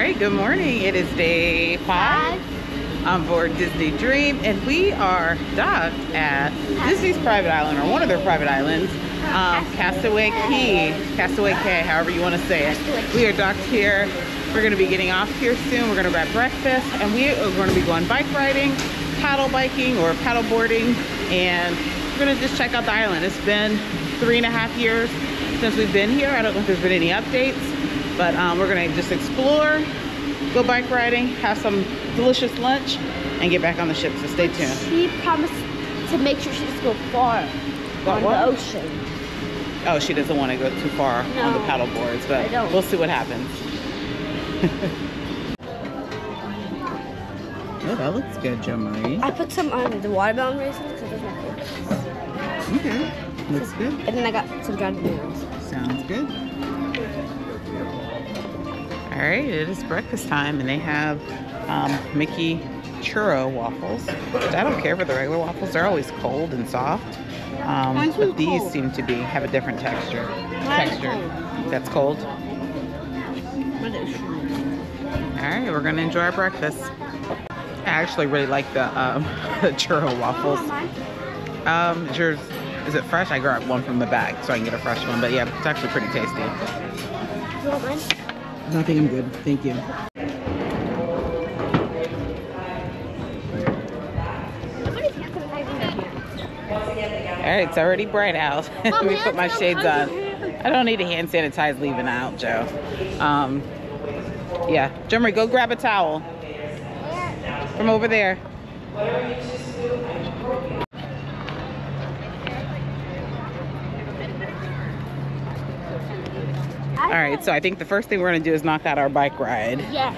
right, good morning. It is day 5 on board Disney Dream, and we are docked at Disney's private island, or one of their private islands, Castaway Cay, however you want to say it. We are docked here. We're going to be getting off here soon. We're going to grab breakfast, and we are going to be going bike riding, paddle biking, or paddle boarding, and we're going to just check out the island. It's been 3.5 years since we've been here. I don't know if there's been any updates, but we're going to just explore, go bike riding, have some delicious lunch, and get back on the ship, so stay tuned. She promised to make sure she doesn't go far on the ocean. Oh, she doesn't want to go too far on the paddle boards, but we'll see what happens. Oh, that looks good, Jo Marie. I put some on the watermelon raisins because those are my favorites. Okay, looks good. And then I got some dried bananas. Sounds good. All right, it is breakfast time, and they have Mickey churro waffles. I don't care for the regular waffles; they're always cold and soft. But these seem to have a different texture. That's cold. All right, we're gonna enjoy our breakfast. I actually really like the churro waffles. Is yours? Is it fresh? I grabbed one from the bag so I can get a fresh one. But yeah, it's actually pretty tasty. You want mine? I think I'm good. Thank you. All right, it's already bright out. Let me put my shades on. I don't need to hand sanitize leaving out, Joe. Yeah, Jo Marie, go grab a towel from over there. All right, so I think the first thing we're gonna do is knock out our bike ride. Yes.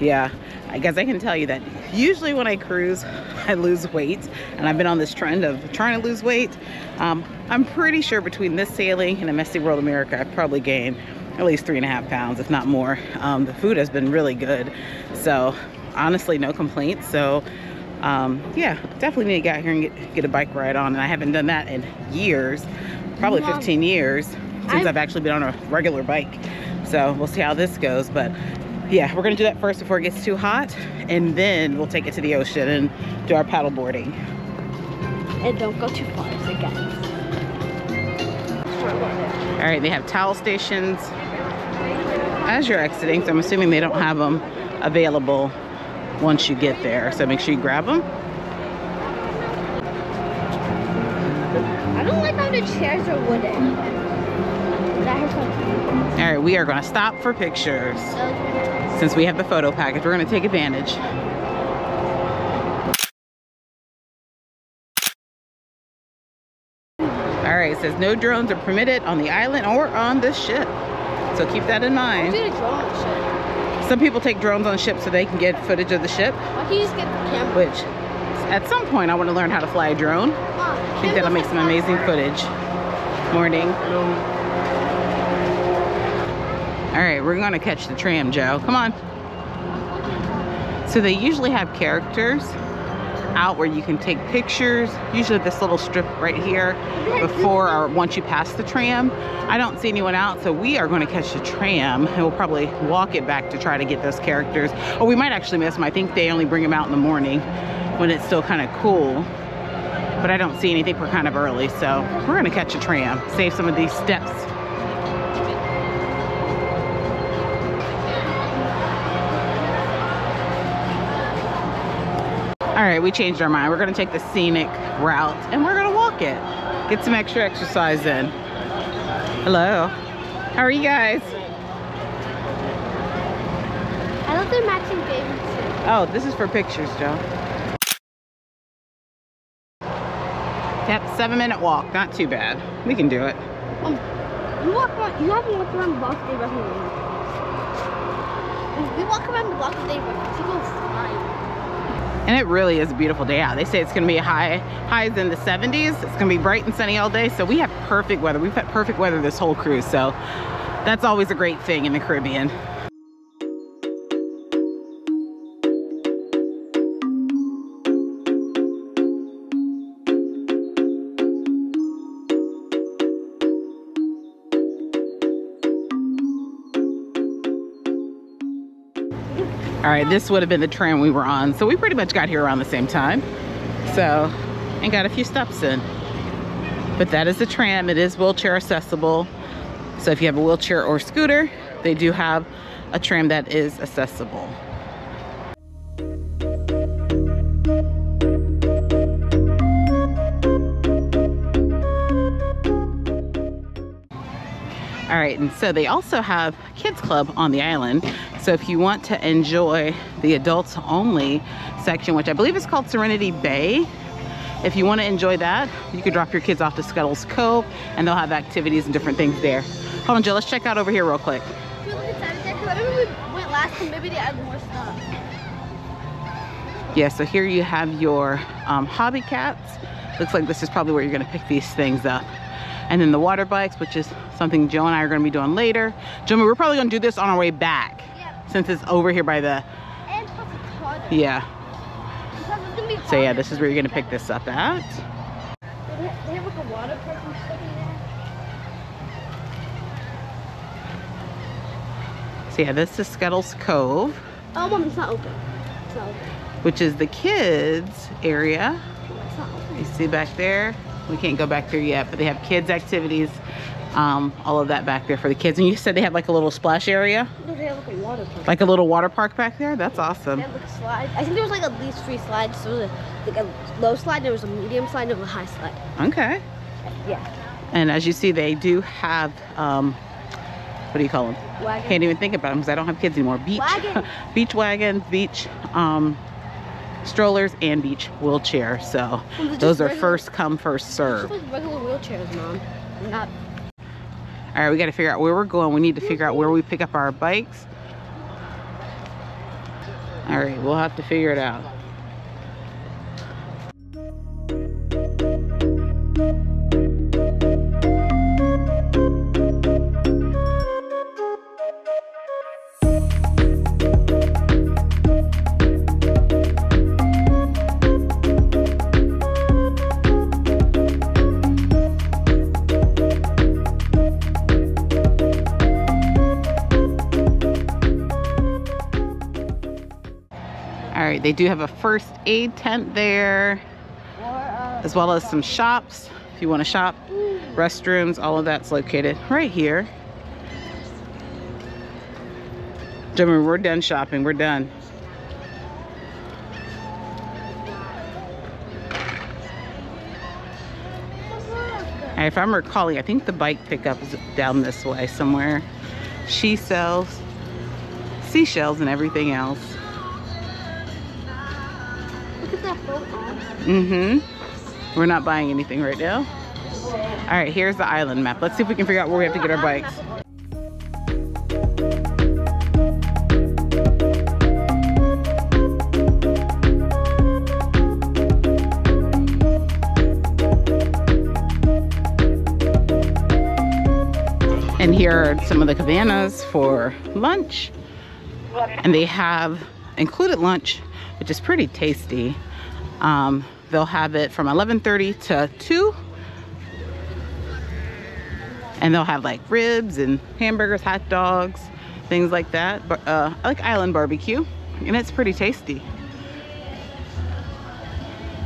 Yeah, I guess I can tell you that usually when I cruise, I lose weight, and I've been on this trend of trying to lose weight. I'm pretty sure between this sailing and a Messy World America, I've probably gained at least 3.5 pounds, if not more. The food has been really good, so honestly, no complaints. So yeah, definitely need to get out here and get a bike ride on, and I haven't done that in years, probably 15 years since I've actually been on a regular bike. So we'll see how this goes, but yeah, we're gonna do that first before it gets too hot, and then we'll take it to the ocean and do our paddle boarding. And don't go too far again. All right, they have towel stations as you're exiting, so I'm assuming they don't have them available once you get there, so make sure you grab them. I don't like how the chairs are wooden. All right, we are going to stop for pictures. Since we have the photo package, we're going to take advantage. All right, it says no drones are permitted on the island or on the ship, so keep that in mind. Why do you drone on the ship? Some people take drones on ships so they can get footage of the ship. Why can't you just get the camera? Which, at some point, I want to learn how to fly a drone. I think that'll make some amazing footage. Morning. Hello. All right, we're gonna catch the tram, Joe. Come on. So they usually have characters out where you can take pictures, usually this little strip right here before or once you pass the tram. I don't see anyone out, so we are going to catch the tram, and we'll probably walk it back to try to get those characters, or we might actually miss them. I think they only bring them out in the morning when it's still kind of cool, but I don't see anything. We're kind of early, so we're going to catch a tram, save some of these steps. All right, we changed our mind. We're gonna take the scenic route and we're gonna walk it. Get some extra exercise in. Hello. How are you guys? I love their matching bathing suit. Oh, this is for pictures, Joe. Yep, 7-minute walk. Not too bad. We can do it. You haven't walked around the block today, right? If we walk around the block today, right? She goes flying. And it really is a beautiful day out. They say it's gonna be highs in the 70s. It's gonna be bright and sunny all day. So we have perfect weather. We've had perfect weather this whole cruise. So that's always a great thing in the Caribbean. All right, this would have been the tram we were on. So we pretty much got here around the same time. So, and got a few stops in. But that is the tram. It is wheelchair accessible. So if you have a wheelchair or scooter, they do have a tram that is accessible. All right, and so they also have kids club on the island. So if you want to enjoy the adults only section, which I believe is called Serenity Bay, if you want to enjoy that, you could drop your kids off to Scuttle's Cove and they'll have activities and different things there. Hold on, Jill, let's check out over here real quick. I remember we went last time, maybe they add more stuff. Yeah, so here you have your hobby cats. Looks like this is probably where you're gonna pick these things up. And then the water bikes, which is something Joe and I are gonna be doing later. Joe, we're probably gonna do this on our way back. Yeah. Since it's over here by the... And plus it's harder. Yeah. Because it's gonna be harder. So yeah, this is where you're gonna pick this up at. They have like a water park and stuff in there. So yeah, this is Scuttle's Cove. Oh, Mom, it's not open. It's not open. Which is the kids area. It's not open. You see back there? We can't go back there yet, but they have kids activities, all of that back there for the kids. And you said they have like a little splash area? No, they have like a water park. Like a little water park back there? That's awesome. They have like a slide. I think there was like at least 3 slides. So there was like a low slide, there was a medium slide, and there was a high slide. Okay. Yeah. And as you see, they do have, what do you call them? Wagon. Can't even think about them because I don't have kids anymore. Beach wagons, beach strollers, and beach wheelchairs. So those are first come, first serve. Just like regular wheelchairs, Mom. Not. All right, we got to figure out where we're going. We need to figure out where we pick up our bikes. All right, we'll have to figure it out. They do have a first aid tent there, as well as some shops if you want to shop, restrooms, all of that's located right here. Gentlemen, we're done shopping, we're done. And if I'm recalling, I think the bike pickup is down this way somewhere. She sells seashells and everything else. We're not buying anything right now. All right, here's the island map. Let's see if we can figure out where we have to get our bikes. And here are some of the cabanas for lunch. And they have included lunch, which is pretty tasty. They'll have it from 11:30 to 2. And they'll have like ribs and hamburgers, hot dogs, things like that. But I like island barbecue, and it's pretty tasty.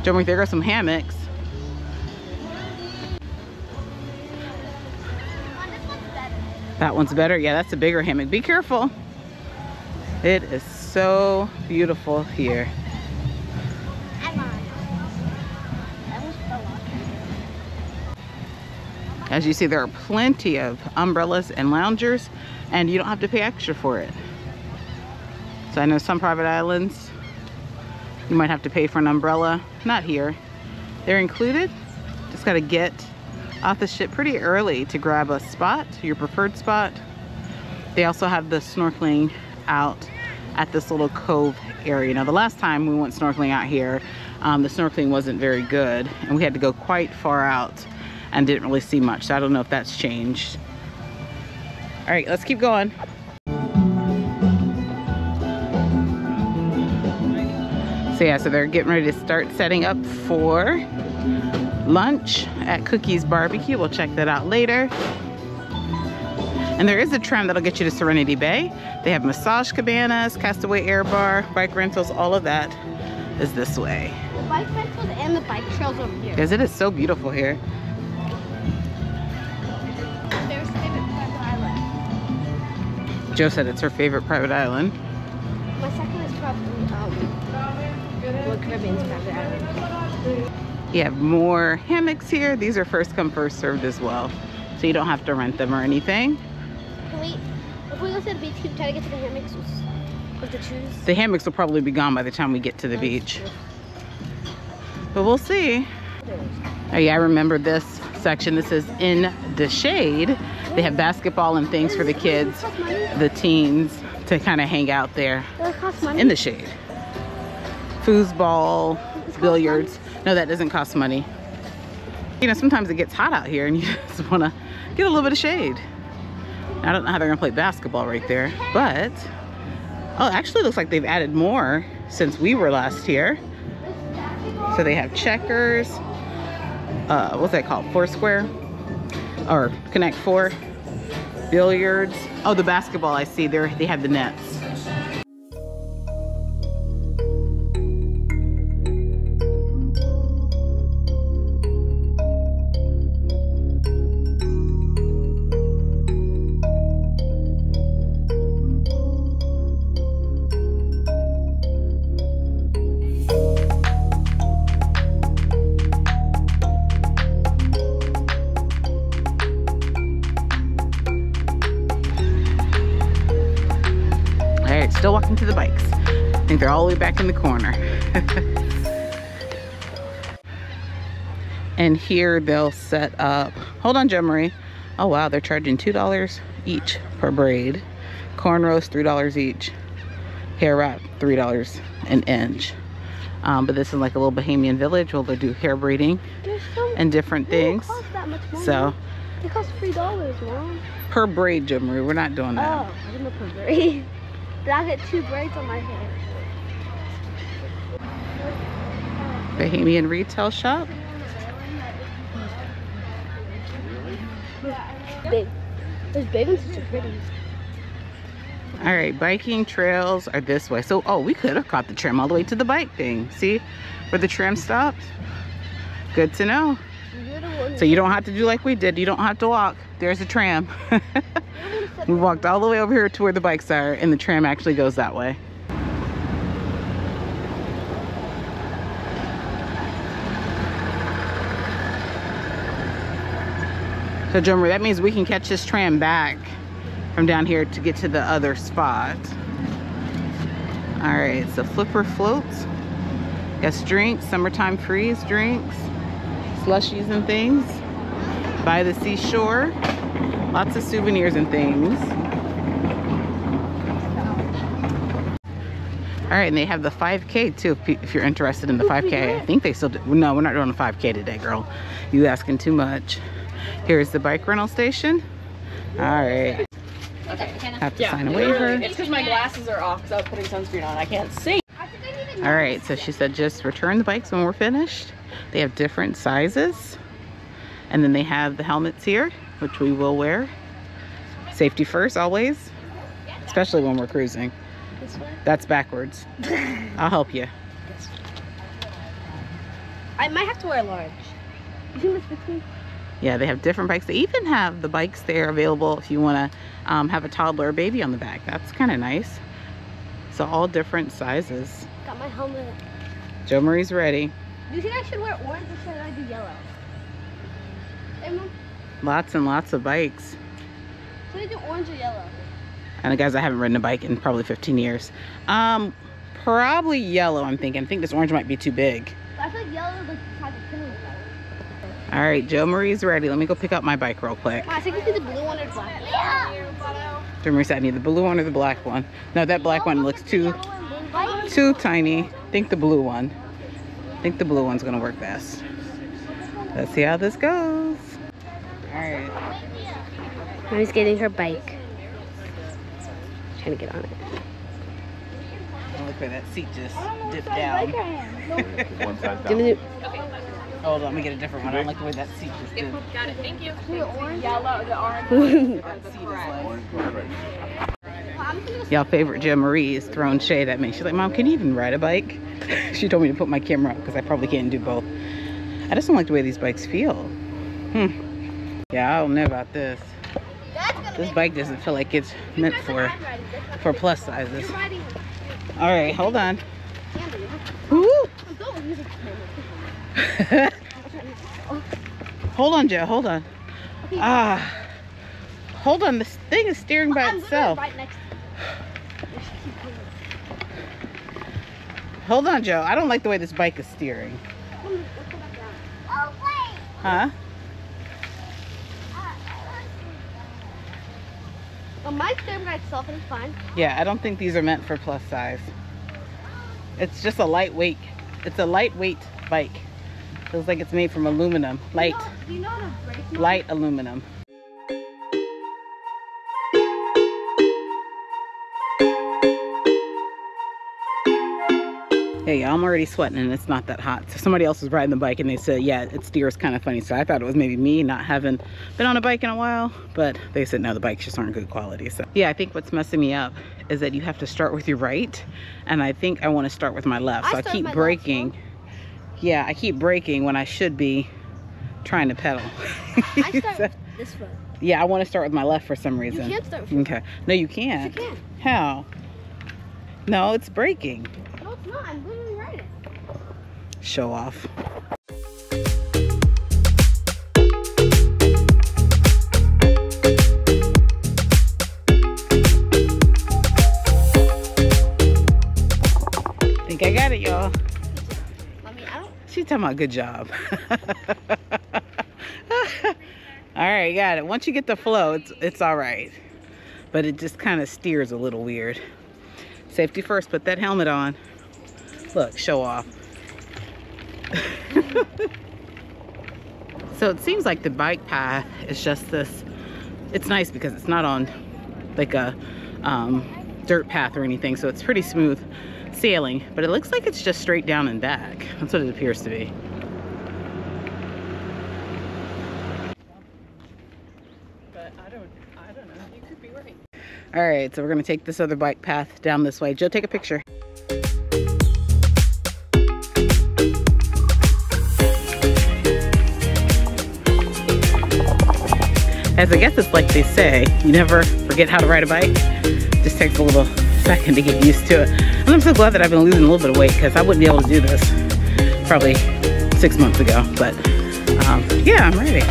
Jeremy, there are some hammocks. That one's better. Yeah, that's a bigger hammock. Be careful. It is so beautiful here. As you see, there are plenty of umbrellas and loungers, and you don't have to pay extra for it. So I know some private islands, you might have to pay for an umbrella. Not here. They're included. Just got to get off the ship pretty early to grab a spot, your preferred spot. They also have the snorkeling out at this little cove area. Now, the last time we went snorkeling out here, the snorkeling wasn't very good, and we had to go quite far out and didn't really see much. So I don't know if that's changed. All right, let's keep going. So yeah, so they're getting ready to start setting up for lunch at Cookie's Barbecue. We'll check that out later. And there is a tram that'll get you to Serenity Bay. They have massage cabanas, Castaway air bar, bike rentals, all of that is this way. The bike rentals and the bike trails over here. Because it is so beautiful here. There's favorite private island. Joe said it's her favorite private island. My second is probably Caribbean's private island. You have more hammocks here. These are first come, first served as well. So you don't have to rent them or anything. If we go to the beach, can we try to get to the hammocks with the choose? The hammocks will probably be gone by the time we get to the beach. But we'll see. Oh yeah, I remember this section. This is in the shade. They have basketball and things for the kids, the teens, to kind of hang out there in the shade. Foosball, billiards. No, that doesn't cost money. You know, sometimes it gets hot out here and you just want to get a little bit of shade. I don't know how they're gonna play basketball right there, but oh, actually looks like they've added more since we were last here. So they have checkers, what's that called? Foursquare or Connect Four, billiards. Oh, the basketball I see there, they have the nets. Still walking to the bikes. I think they're all the way back in the corner. And here they'll set up, hold on, Joe Marie. Oh wow, they're charging $2 each per braid. Cornrows, $3 each. Hair wrap, $3 an inch. But this is like a little bohemian village where they'll do hair braiding and different things. Cost that much money. So it costs $3, Mom. per braid, Joe Marie. We're not doing that. Oh, I didn't know per braid. But I'll get 2 braids on my hair. Bohemian retail shop. Big. Those big ones are so pretty. All right, biking trails are this way. So, oh, we could have caught the tram all the way to the bike thing. See where the tram stopped? Good to know. So you don't have to do like we did. You don't have to walk. There's a tram. We walked all the way over here to where the bikes are, and the tram actually goes that way. So, Joe Marie, that means we can catch this tram back from down here to get to the other spot. All right, so flipper floats. Guess drinks, summertime freeze drinks, slushies and things. By the seashore. Lots of souvenirs and things. All right, and they have the 5K too, if you're interested in the 5K. I think they still do. No, we're not doing a 5K today, girl. You asking too much. Here's the bike rental station. All right. Okay. Have to sign a waiver. It's because my glasses are off because I was putting sunscreen on. I can't see. All right, so she said just return the bikes when we're finished. They have different sizes. And then they have the helmets here, which we will wear. Safety first, always. Especially when we're cruising. This way? That's backwards. I'll help you. I might have to wear a large. You think this fits me? Yeah, they have different bikes. They even have the bikes there available if you want to have a toddler or baby on the back. That's kind of nice. So all different sizes. Got my helmet. Joe Marie's ready. Do you think I should wear orange or should I do yellow? Hey, Mom. Lots and lots of bikes. Should I do orange or yellow? And guys, I haven't ridden a bike in probably 15 years. Probably yellow, I'm thinking. I think this orange might be too big. I feel like yellow is like the type of pillow. All right, Joe Marie's ready. Let me go pick up my bike real quick. Mom, I think you see the blue one or the black one. Yeah. Joe Marie said I need the blue one or the black one. No, that black one looks too tiny. I think the blue one. I think the blue one's gonna work best. Let's see how this goes. All right. Mommy's getting her bike. Trying to get on it. Oh, look where that seat just dipped down. Give me the... Hold on, let me get a different one. I don't like the way that seat just did. Got it. Thank you. The orange? Yellow, the orange. That seat is like... Y'all favorite Jo Marie is throwing shade at me. She's like, Mom, can you even ride a bike? She told me to put my camera up because I probably can't do both. I just don't like the way these bikes feel. Yeah, I don't know about this. This bike doesn't feel like it's meant for plus sizes. All right, hold on. Woo! Hold on, Joe. Hold on. Hold on. This thing is steering by itself. Right next Hold on, Joe. I don't like the way this bike is steering. Oh, wait. Huh? Well, my steering by itself is fine. Yeah, I don't think these are meant for plus size. It's just a lightweight. It's a lightweight bike. Feels like it's made from aluminum. Light aluminum. Hey, I'm already sweating and it's not that hot. So somebody else was riding the bike and they said, yeah, it steers kind of funny. So I thought it was maybe me not having been on a bike in a while, but they said, no, the bikes just aren't good quality. So yeah, I think what's messing me up is that you have to start with your right. And I think I want to start with my left. So I keep braking. Yeah, I keep braking when I should be trying to pedal. I start with this foot. Yeah, I want to start with my left for some reason. You can't start with your Okay. No, you can't. Yes, you can. How? No, it's braking. No, it's not. I'm literally riding. Show off. Think I got it, y'all. I mean, I don't. She's talking about good job. All right, got it. Once you get the flow, it's all right. But it just kind of steers a little weird. Safety first, put that helmet on. Look, show off. So it seems like the bike path is just this. It's nice because it's not on like a dirt path or anything, so it's pretty smooth sailing, but it looks like it's just straight down and back. That's what it appears to be. But I don't know. You could be right. All right, so we're gonna take this other bike path down this way. Joe, take a picture. As I guess it's like they say, you never forget how to ride a bike. It just takes a little second to get used to it. And I'm so glad that I've been losing a little bit of weight because I wouldn't be able to do this probably 6 months ago. But yeah, I'm ready.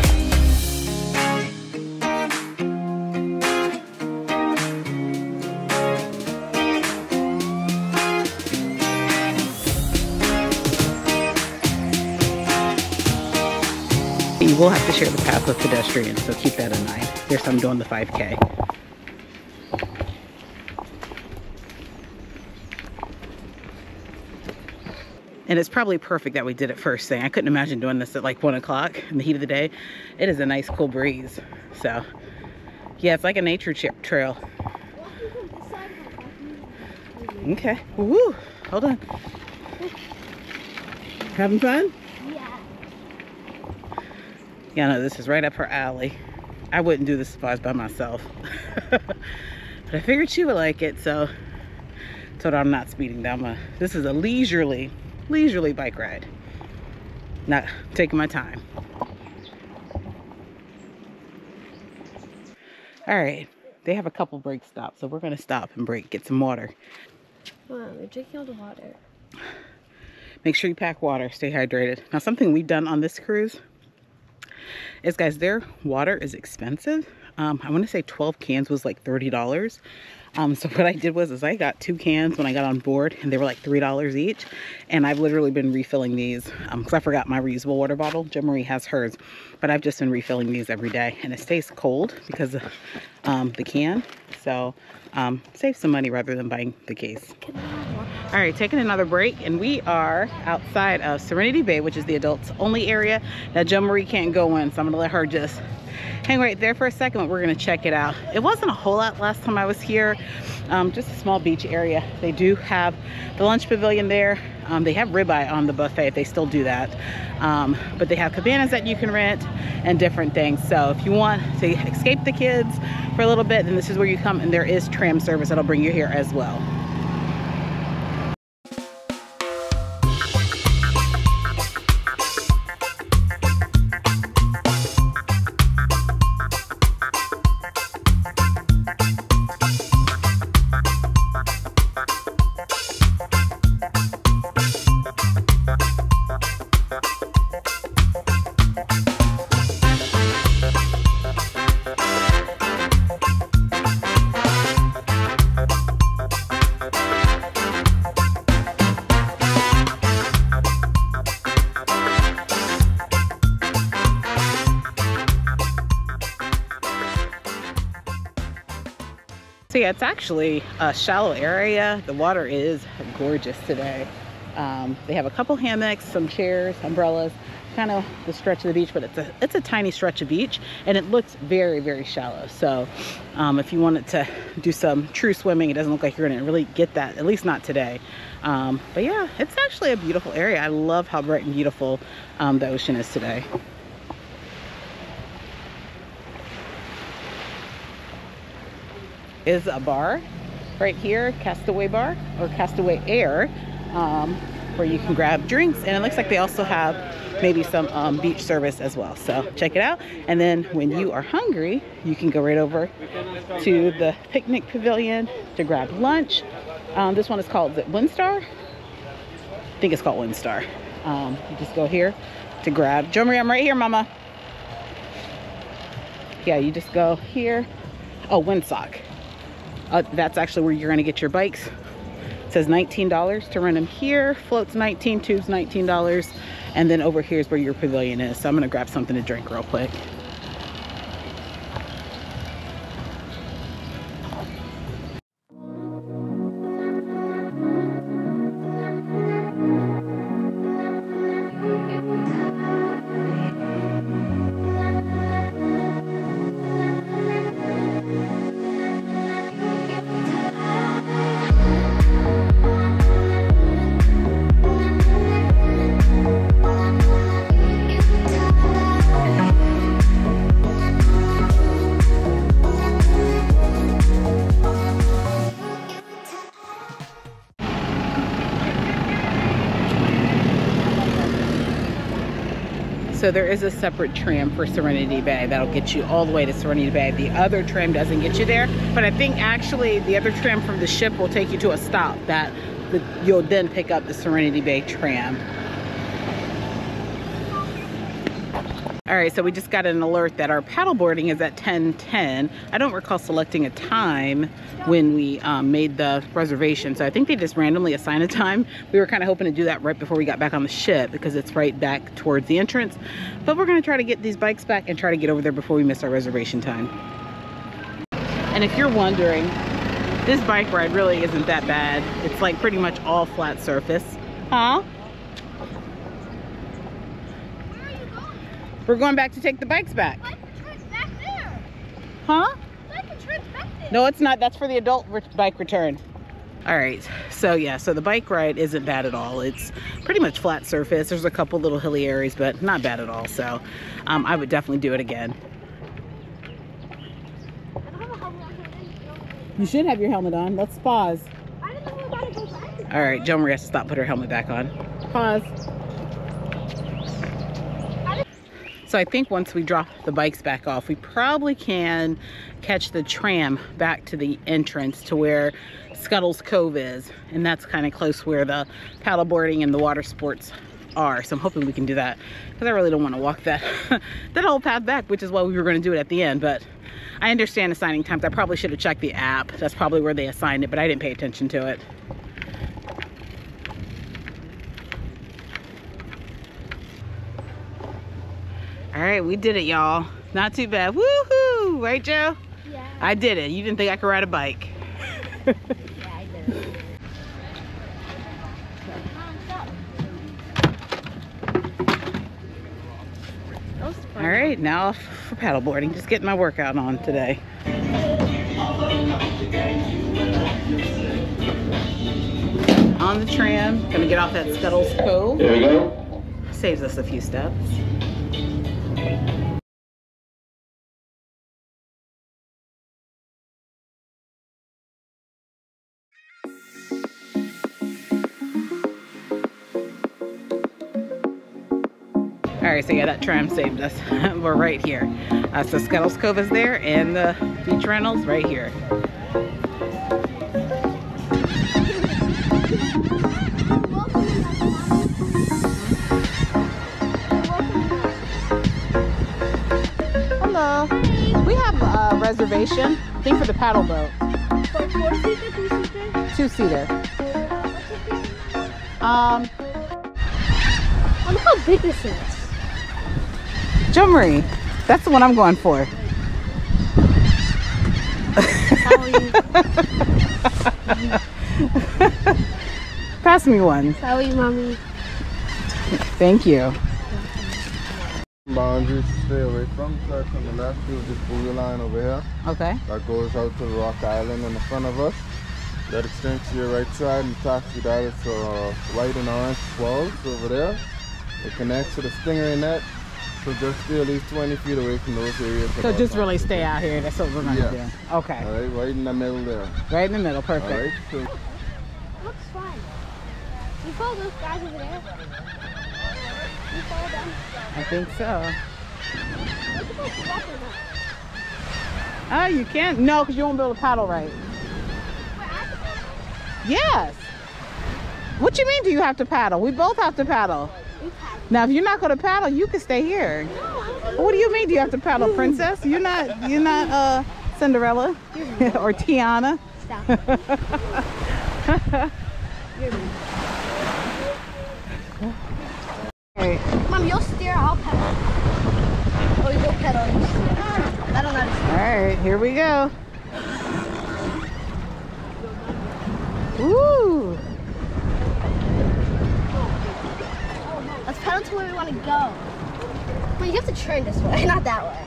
You will have to share the path with pedestrians, so keep that in mind. There's some doing the 5K. And it's probably perfect that we did it first thing. I couldn't imagine doing this at like 1 o'clock in the heat of the day. It is a nice cool breeze. So yeah, it's like a nature trail. Okay, woo, hold on. Having fun? Yeah, no, this is right up her alley. I wouldn't do this if I was by myself. But I figured she would like it, so told her I'm not speeding down this is a leisurely bike ride. Not taking my time. All right, they have a couple brake stops, so we're gonna stop and break, get some water. Wow, they're drinking all the water. Make sure you pack water, stay hydrated. Now, something we've done on this cruise is, guys, their water is expensive. I want to say 12 cans was like $30. So what I did was I got 2 cans when I got on board, and they were like $3 each. And I've literally been refilling these because I forgot my reusable water bottle. Jo Marie has hers, but I've just been refilling these every day, and it stays cold because of the can. So save some money rather than buying the case. All right, taking another break, and we are outside of Serenity Bay, which is the adults only area. Now, Jo Marie can't go in, so I'm gonna let her just hang right there for a second, but we're gonna check it out. It wasn't a whole lot last time I was here, just a small beach area. They do have the lunch pavilion there. They have ribeye on the buffet if they still do that. But they have cabanas that you can rent and different things. So if you want to escape the kids for a little bit, then this is where you come, and there is tram service that'll bring you here as well. So yeah, it's actually a shallow area. The water is gorgeous today. They have a couple hammocks, some chairs, umbrellas, kind of the stretch of the beach, but it's a tiny stretch of beach, and it looks very, very shallow. So if you wanted to do some true swimming, it doesn't look like you're gonna really get that, at least not today. But yeah, it's actually a beautiful area. I love how bright and beautiful the ocean is today. Is a bar right here, Castaway Bar or Castaway Air, where you can grab drinks, and it looks like they also have maybe some beach service as well. So check it out, and then when you are hungry, you can go right over to the picnic pavilion to grab lunch. This one is called, is it Windstar? I think it's called Windstar. You just go here to grab. Jo Marie, I'm right here, mama. Yeah, you just go here. Oh, Windsock. That's actually where you're going to get your bikes. It says $19 to rent them here. Floats $19, tubes $19, and then over here is where your pavilion is. So I'm going to grab something to drink real quick. So there is a separate tram for Serenity Bay that'll get you all the way to Serenity Bay. The other tram doesn't get you there, but I think actually the other tram from the ship will take you to a stop that you'll then pick up the Serenity Bay tram. All right, so we just got an alert that our paddleboarding is at 10:10. I don't recall selecting a time when we made the reservation, so I think they just randomly assign a time. We were kind of hoping to do that right before we got back on the ship because it's right back towards the entrance. But we're gonna try to get these bikes back and try to get over there before we miss our reservation time. And if you're wondering, this bike ride really isn't that bad. It's like pretty much all flat surface. Huh? We're going back to take the bikes back. Back there. Huh? Back there. No, it's not. That's for the adult bike return. All right. So yeah, so the bike ride isn't bad at all. It's pretty much flat surface. There's a couple little hilly areas, but not bad at all. So I would definitely do it again. You should have your helmet on. Let's pause. I don't know where I gotta go back. All right, Jo Marie has to stop, put her helmet back on. Pause. So I think once we drop the bikes back off, we probably can catch the tram back to the entrance to where Scuttle's Cove is. And that's kind of close where the paddleboarding and the water sports are. So I'm hoping we can do that because I really don't want to walk that, that whole path back, which is why we were going to do it at the end. But I understand assigning times. I probably should have checked the app. That's probably where they assigned it, but I didn't pay attention to it. All right, we did it, y'all. Not too bad. Woohoo! Right, Jo? Yeah. I did it. You didn't think I could ride a bike. Yeah, I did. right, now off for paddleboarding. Just getting my workout on today. On the tram, gonna get off at Scuttle's Cove. There we go. Saves us a few steps. All right, so yeah, that tram saved us. We're right here. So Scuttle's Cove is there, and the beach rentals right here. Hello. We have a reservation, I think, for the paddle boat. For 4-seater, 2-seater? 2-seater. Look how big this is. Jumri, that's the one I'm going for. Pass me one. Sorry, Mommy. Thank you. Boundaries to stay away from. Start on the left, do this blue line over here. Okay. That goes out to the rock island in the front of us. That extends to your right side and taxi that is white and orange swells over there. It connects to the stingray net. So just stay at least 20 feet away from those areas. So just really stay out here. That's what we're going to do. Okay. All right, right in the middle there. Right in the middle. Perfect. All right. So Looks fun. You follow those guys over there? You follow them? I think so. What's supposed to walk in that? Oh, you can't? No, because you won't be able to paddle right. Yes. What you mean do you have to paddle? We both have to paddle. Now, if you're not going to paddle, you can stay here. What do you mean do you have to paddle, princess? You're not Cinderella or Tiana. Stop. Hey. Mom, you'll steer, I'll pedal. Oh, you'll pedal. You steer. I don't know how to steer. All right, here we go. Woo! Let's pedal to where we want to go. Well, you have to turn this way, not that way.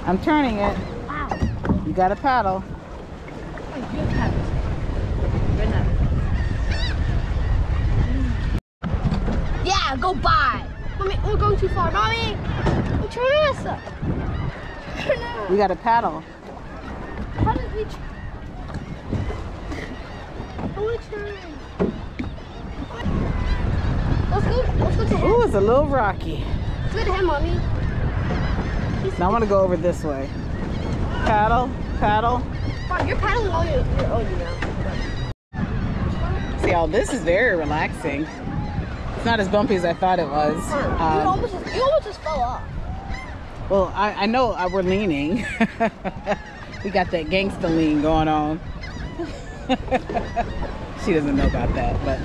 I'm turning it. Wow. You got to paddle. Oh, you pedal. Yeah, go by. Mommy, we're going too far. Mommy, I'm turning us up. Turn up. We got to paddle. How did we turn? I want to turn. Let's go to him. Ooh, it's a little rocky. Let's go to him, Mommy. Now I want to go over this way. Paddle, paddle. Mom, you're paddling on your own now. See, all this is very relaxing. It's not as bumpy as I thought it was. You almost just fell off. Well, I know we're leaning. We got that gangsta lean going on. She doesn't know about that, but.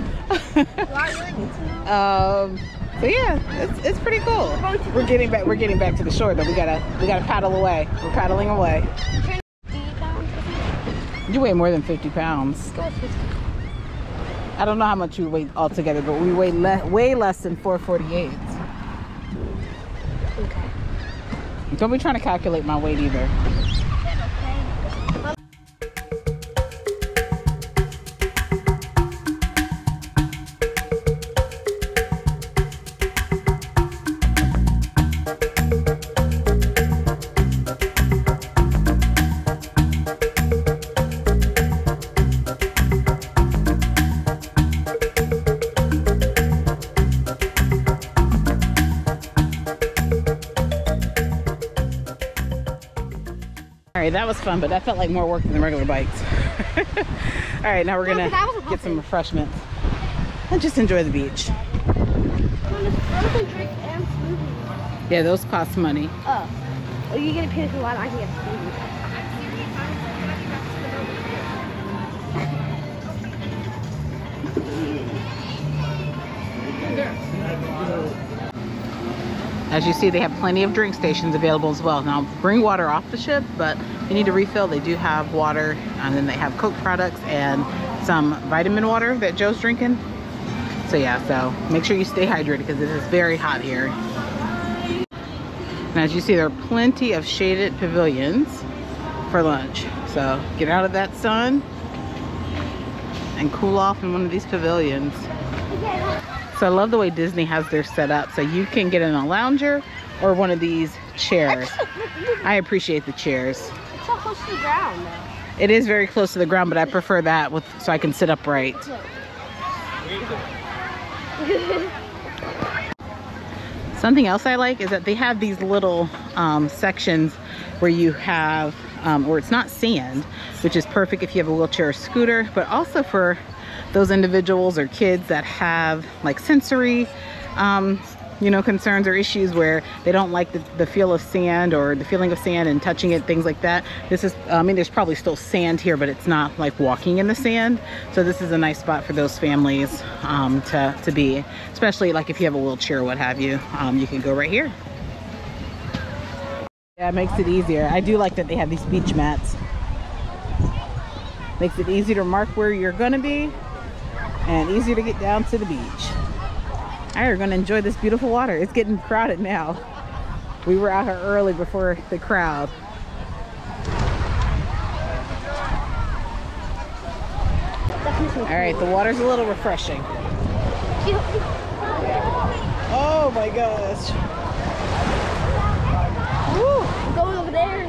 Do I really need to know? So yeah, it's pretty cool. We're getting back to the shore, though. We gotta paddle away. We're paddling away. Turn 50 pounds. You weigh more than 50 pounds. Go 50. I don't know how much you weigh altogether, but we weigh way less than 448. Okay. Don't be trying to calculate my weight either. All right, that was fun, but that felt like more work than the regular bikes. All right, now we're gonna get some refreshments and just enjoy the beach. Drink and smoothie. Yeah, those cost money. Oh. Well, you get a pina colada, I can get a smoothie. As you see, they have plenty of drink stations available as well. Now, bring water off the ship, but if you need to refill, they do have water, and then they have Coke products and some vitamin water that Joe's drinking. So yeah, so make sure you stay hydrated because it is very hot here. And as you see, there are plenty of shaded pavilions for lunch. So get out of that sun and cool off in one of these pavilions. So I love the way Disney has theirs set up. So you can get in a lounger or one of these chairs. I appreciate the chairs. It's so close to the ground though. It is very close to the ground, but I prefer that so I can sit upright. Something else I like is that they have these little sections where you have, where it's not sand, which is perfect if you have a wheelchair or scooter, but also for those individuals or kids that have like sensory, you know, concerns or issues where they don't like the feel of sand or the feeling of sand and touching it, things like that. This is, I mean, there's probably still sand here, but it's not like walking in the sand. So this is a nice spot for those families to be, especially like if you have a wheelchair or what have you, you can go right here. Yeah, it makes it easier. I do like that they have these beach mats. Makes it easier to mark where you're gonna be and easier to get down to the beach. All right, we're gonna enjoy this beautiful water. It's getting crowded now. We were out here early before the crowd. All right, the water's a little refreshing. Oh my gosh. Woo, going over there.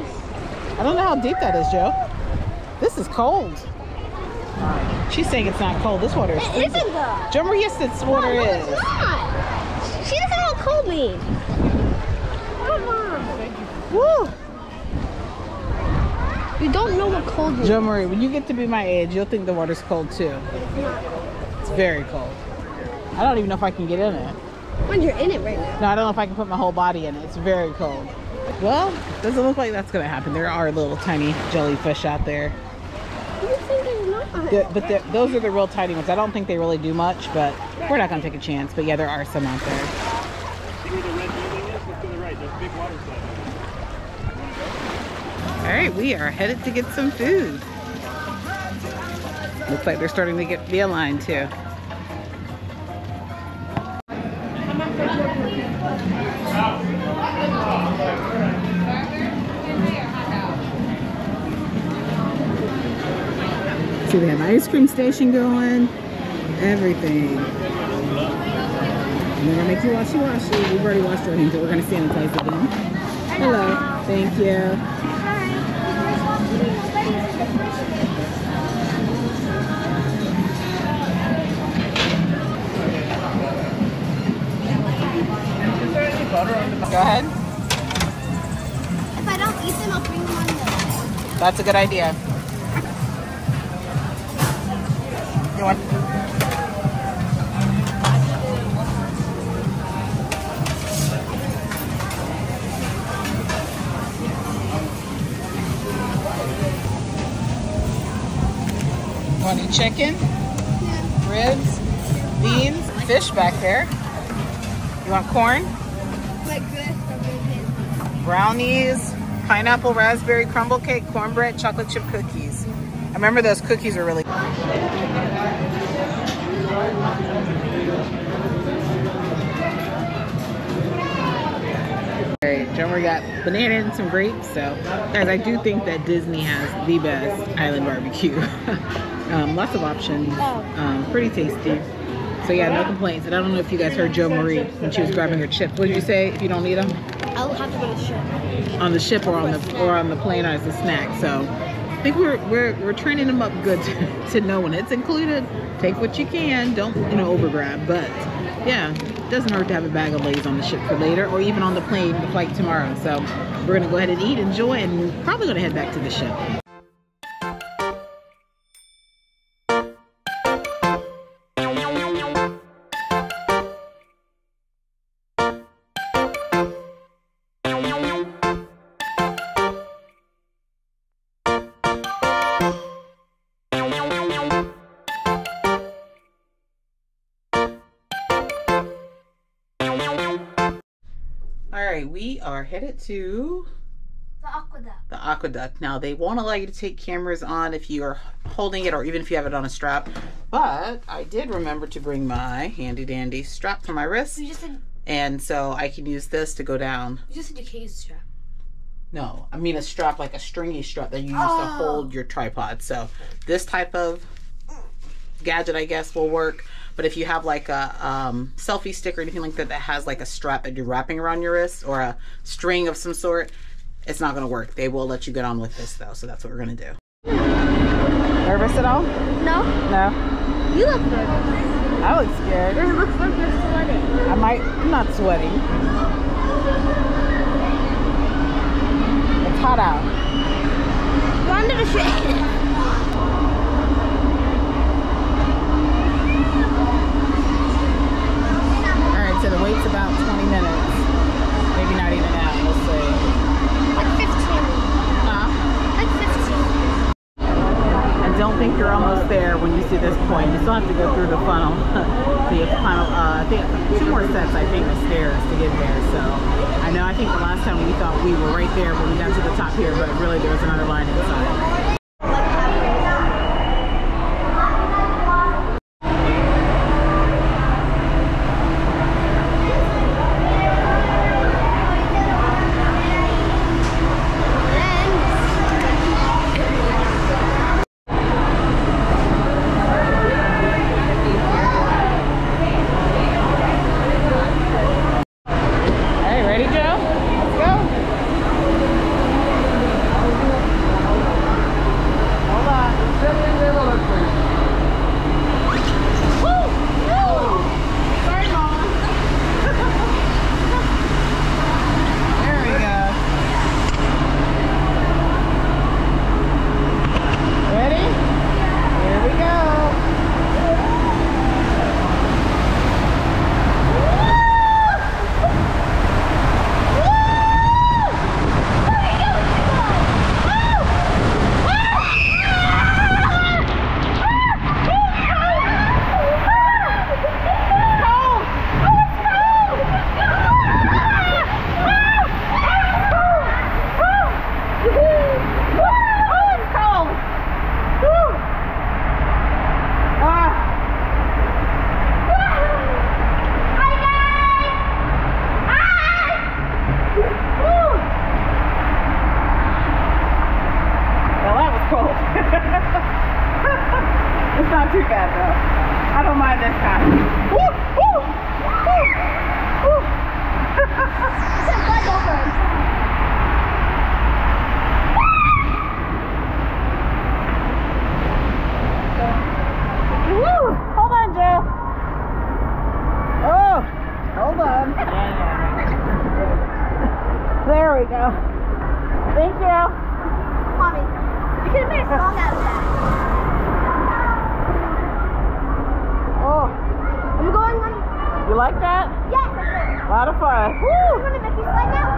I don't know how deep that is, Joe. This is cold. She's saying it's not cold. This water is freezing. It isn't though. Jumper, yes, this water No, is. it's not. She doesn't know what cold means. Come on. Woo! You don't know what cold means. Joe Marie, when you get to be my age, you'll think the water's cold too. It's very cold. I don't even know if I can get in it. When you're in it right now. No, I don't know if I can put my whole body in it. It's very cold. Well, doesn't look like that's gonna happen. There are little tiny jellyfish out there. You think there's not? But those are the real tiny ones. I don't think they really do much, but we're not gonna take a chance. But yeah, there are some out there. See where the red building is? Look to the right. There's a big water slide. All right, we are headed to get some food. Looks like they're starting to be aligned too. See, they have an ice cream station going, everything. And they're gonna make you washy. We've already washed our hands, but we're gonna sanitize again. Hello. Thank you. Go ahead. If I don't eat them, I'll bring them on the... That's a good idea. You want? Want any chicken? Yeah. Ribs? Beans? Fish back there. You want corn? Like this? Brownies, pineapple raspberry crumble cake, cornbread, chocolate chip cookies. I remember those cookies were really good. Alright, Jomer got banana and some grapes. So guys, I do think that Disney has the best island barbecue. Lots of options, pretty tasty. So yeah, no complaints. And I don't know if you guys heard Joe Marie when she was grabbing her chips. What did you say if you don't need them? I'll have to go to the ship. On the ship or on the plane as a snack. So I think we're training them up good to know when it's included. Take what you can. Don't over grab. But yeah, it doesn't hurt to have a bag of Lay's on the ship for later or even on the plane, the flight tomorrow. So we're gonna go ahead and eat, enjoy, and we're probably gonna head back to the ship. Alright, we are headed to The AquaDuck. the AquaDuck. Now, they won't allow you to take cameras on if you are holding it or even if you have it on a strap. But I did remember to bring my handy dandy strap for my wrist. You just said And so I can use this to go down. You just said your case strap. No, I mean a strap, like a stringy strap that you use to hold your tripod. So this type of gadget, I guess, will work. But if you have like a selfie stick or anything like that that has like a strap that you're wrapping around your wrist or a string of some sort, it's not going to work. They will let you get on with this though. So that's what we're going to do. Nervous at all? No. No. You look nervous. I look scared. It looks like you're sweating. I'm not sweating. It's hot out. Go under the shade. Alright, so the wait's about 20 minutes. Maybe not even that, we'll see. Like 15. Huh? Like 15. I don't think you're almost there when you see this point. You still have to go through the funnel. So you have to climb up, I think 2 more sets, I think, of stairs to get there. So I think the last time we thought we were right there when we got to the top here, but really there was another line inside. It's not too bad though. I don't mind this kind. Woo! Woo! Woo! Woo! Woo! Hold on, Joe. Oh, hold on. There we go. Thank you. Mommy, you could have made a song out of that. Oh, I'm going on. you like that? Yes, I'm going. A lot of fun. I'm going to make you slide now.